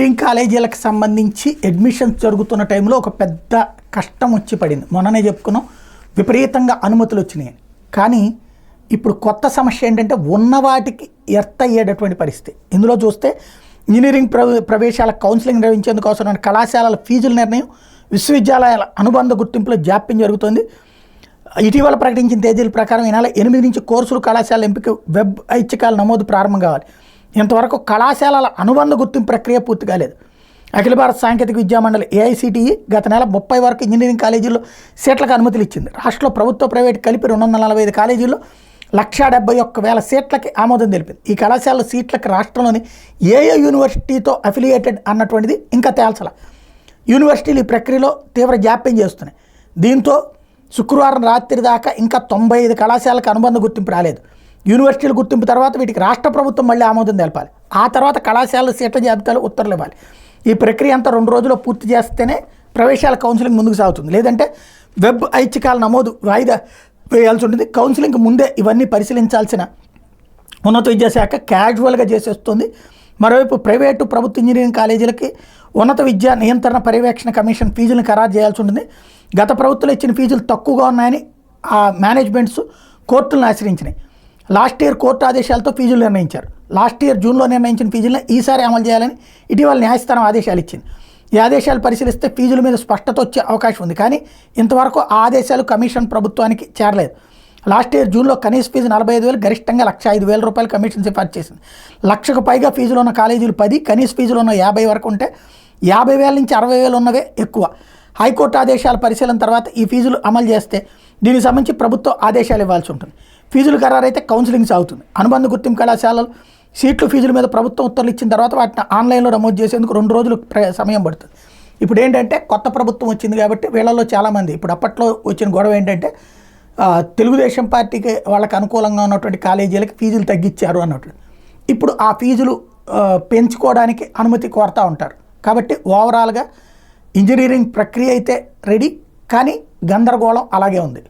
Engineering కాలేజీలకు సంబంధించి admissions జరుగుతున్న టైంలో ఒక పెద్ద కష్టం వచ్చి పడింది. మొన్ననే చెప్పుకున్నాం, విపరీతంగా అనుమతులు వచ్చినాయి. కానీ ఇప్పుడు కొత్త సమస్య ఏంటంటే ఉన్న వాటికి ఎర్త్ అయ్యేటటువంటి పరిస్థితి. ఇందులో చూస్తే ఇంజనీరింగ్ ప్రవేశాల కౌన్సిలింగ్ నిర్వహించేందుకు అవసరమైన కళాశాలల ఫీజుల నిర్ణయం, విశ్వవిద్యాలయాల అనుబంధ గుర్తింపులో జాప్యం జరుగుతుంది. ఇటీవల ప్రకటించిన తేదీల ప్రకారం ఈ నెల 8 నుంచి కోర్సులు కళాశాలల ఎంపిక వెబ్ ఐచ్ఛికాల నమోదు ప్రారంభం కావాలి. ఇంతవరకు కళాశాలల అనుబంధ గుర్తింపు ప్రక్రియ పూర్తి కాలేదు. అఖిల భారత సాంకేతిక విద్యా మండలి AICTE గత నెల 30 వరకు ఇంజనీరింగ్ కాలేజీల్లో సీట్లకు అనుమతులు ఇచ్చింది. రాష్ట్రంలో ప్రభుత్వ ప్రైవేటు కలిపి 245 కాలేజీల్లో 171,000 సీట్లకి ఆమోదం తెలిపింది. ఈ కళాశాల సీట్లకు రాష్ట్రంలోని ఏ యూనివర్సిటీతో అఫిలియేటెడ్ అన్నటువంటిది ఇంకా తేల్చాల. యూనివర్సిటీలు ఈ ప్రక్రియలో తీవ్ర జాప్యం చేస్తున్నాయి. దీంతో శుక్రవారం రాత్రి దాకా ఇంకా 95 కళాశాలకు అనుబంధ గుర్తింపు రాలేదు. యూనివర్సిటీల గుర్తింపు తర్వాత వీటికి రాష్ట్ర ప్రభుత్వం మళ్ళీ ఆమోదం తెలపాలి. ఆ తర్వాత కళాశాలల సీట్ల జాబితాలో ఉత్తర్వులు ఇవ్వాలి. ఈ ప్రక్రియ అంతా 2 రోజుల్లో పూర్తి చేస్తేనే ప్రవేశాల కౌన్సిలింగ్ ముందుకు సాగుతుంది. లేదంటే వెబ్ ఐచ్ఛికాల నమోదు వాయిదా వేయాల్సి ఉంటుంది. కౌన్సిలింగ్ ముందే ఇవన్నీ పరిశీలించాల్సిన ఉన్నత విద్యాశాఖ క్యాజువల్గా చేసేస్తుంది. మరోవైపు ప్రైవేటు ప్రభుత్వ ఇంజనీరింగ్ కాలేజీలకి ఉన్నత విద్యా నియంత్రణ పర్యవేక్షణ కమిషన్ ఫీజులను ఖరారు చేయాల్సి ఉంటుంది. గత ప్రభుత్వంలో ఇచ్చిన ఫీజులు తక్కువగా ఉన్నాయని ఆ మేనేజ్మెంట్స్ కోర్టులను ఆశ్రయించినాయి. లాస్ట్ ఇయర్ కోర్టు ఆదేశాలతో ఫీజులు నిర్ణయించారు. లాస్ట్ ఇయర్ జూన్లో నిర్ణయించిన ఫీజులను ఈసారి అమలు చేయాలని ఇటీవల న్యాయస్థానం ఆదేశాలు ఇచ్చింది. ఈ ఆదేశాలు పరిశీలిస్తే ఫీజుల మీద స్పష్టత వచ్చే అవకాశం ఉంది. కానీ ఇంతవరకు ఆ ఆదేశాలు కమిషన్ ప్రభుత్వానికి చేరలేదు. లాస్ట్ ఇయర్ జూన్లో కనీస ఫీజు 45,000, గరిష్టంగా 105,000 రూపాయలు కమిషన్ సిఫార్సు చేసింది. 1,00,000కు పైగా ఫీజులు ఉన్న కాలేజీలు 10, కనీస ఫీజులు ఉన్న 50 వరకు ఉంటే 50,000 నుంచి 60,000 ఉన్నవే ఎక్కువ. హైకోర్టు ఆదేశాల పరిశీలన తర్వాత ఈ ఫీజులు అమలు చేస్తే దీనికి సంబంధించి ప్రభుత్వం ఆదేశాలు ఇవ్వాల్సి ఉంటుంది. ఫీజులు ఖరారైతే కౌన్సిలింగ్ సాగుతుంది. అనుబంధ గుర్తింపు కళాశాలలు సీట్లు ఫీజుల మీద ప్రభుత్వం ఉత్తర్వులు ఇచ్చిన తర్వాత వాటిని ఆన్లైన్లో నమోదు చేసేందుకు 2 రోజులు సమయం పడుతుంది. ఇప్పుడు ఏంటంటే కొత్త ప్రభుత్వం వచ్చింది కాబట్టి వీళ్ళలో చాలామంది, ఇప్పుడు అప్పట్లో వచ్చిన గొడవ ఏంటంటే తెలుగుదేశం పార్టీకి వాళ్ళకి అనుకూలంగా ఉన్నటువంటి కాలేజీలకి ఫీజులు తగ్గించారు అన్నట్టు. ఇప్పుడు ఆ ఫీజులు పెంచుకోవడానికి అనుమతి కోరుతూ ఉంటారు. కాబట్టి ఓవరాల్గా ఇంజనీరింగ్ ప్రక్రియ అయితే రెడీ, కానీ గందరగోళం అలాగే ఉంది.